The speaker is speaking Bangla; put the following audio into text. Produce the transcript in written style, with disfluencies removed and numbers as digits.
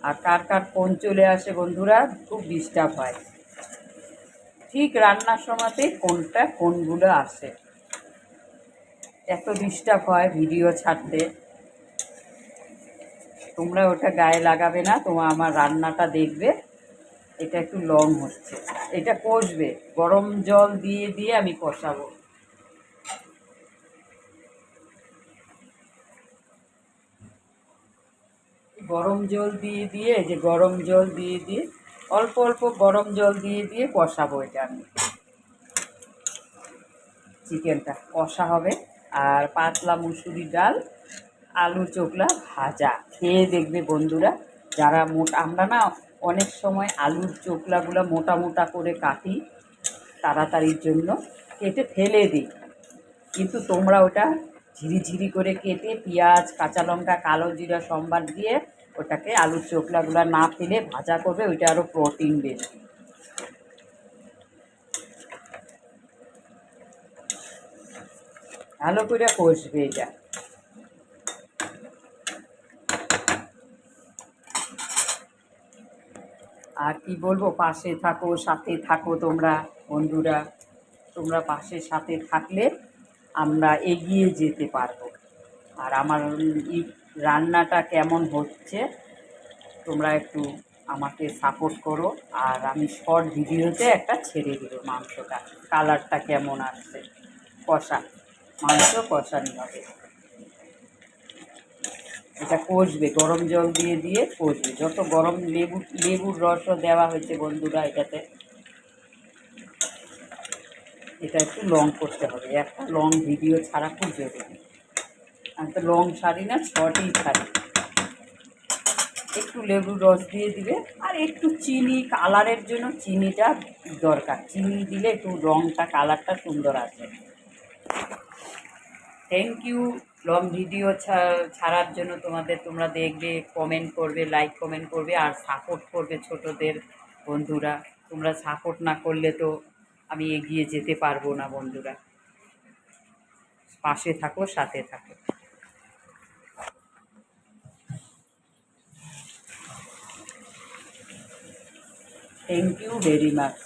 আর কার কার ফোন চলে আসে বন্ধুরা, খুব ডিস্টার্ব হয় ঠিক রান্নার সময়তেই ফোনগুলো আসে, এত ডিস্টার্ব হয় ভিডিও ছাড়তে। তোমরা ওটা গায়ে লাগাবে না, আমার রান্নাটা দেখবে। এটা একটু লং হচ্ছে, এটা কষবে, গরম জল দিয়ে দিয়ে আমি কষাবো। গরম জল দিয়ে দিয়ে গরম জল দিয়ে দিয়ে অল্প অল্প গরম জল দিয়ে দিয়ে কষাবো এটা আমি। চিকেনটা কষা হবে, আর পাতলা মুসুরি ডাল, আলু চোখলা ভাজা। খেয়ে দেখবে বন্ধুরা, যারা আমরা না অনেক সময় আলুর চোখলাগুলো মোটা মোটা করে কাটি তাড়াতাড়ির জন্য, কেটে ফেলে দিই, কিন্তু তোমরা ওটা ঝিরিঝিরি করে কেটে পেঁয়াজ কাঁচা লঙ্কা কালো জিরা সম্বার দিয়ে ওটাকে আলুর চোখলাগুলো না ফেলে ভাজা করবে, ওইটা আরও প্রোটিন বেশি। ভালো করে কষবে এটা। আর কি বলবো, পাশে থাকো, সাথে থাকো তোমরা বন্ধুরা। তোমরা পাশে সাথে থাকলে আমরা এগিয়ে যেতে পারবো। আর আমার এই রান্নাটা কেমন হচ্ছে তোমরা একটু আমাকে সাপোর্ট করো। আর আমি শর্ট ভিডিওতে একটা ছেড়ে দেবো মাংসটা, কালারটা কেমন আসছে। মাংস কষানি হবে, এটা কষবে, গরম জল দিয়ে দিয়ে কষবে। যত গরম লেবুর রসও দেওয়া হয়েছে বন্ধুরা এটাতে। এটা একটু লং করতে হবে, একটা লং ভিডিও ছাড়া খুব জরুরি। আমি তো লং ছাড়ি না, শর্টই ছাড়ি। একটু লেবুর রস দিয়ে দিবে, আর একটু চিনি, কালারের জন্য চিনিটা দরকার। চিনি দিলে একটু রঙটা কালারটা সুন্দর আসে। থ্যাংক ইউ লং ভিডিও ছাড়ার জন্য তোমরা দেখবে, কমেন্ট করবে, লাইক কমেন্ট করবে, আর সাপোর্ট করবে ছোটদের বন্ধুরা। তোমরা সাপোর্ট না করলে তো আমি এগিয়ে যেতে পারবো না বন্ধুরা। পাশে থাকো, সাথে থাকো। Thank you very much.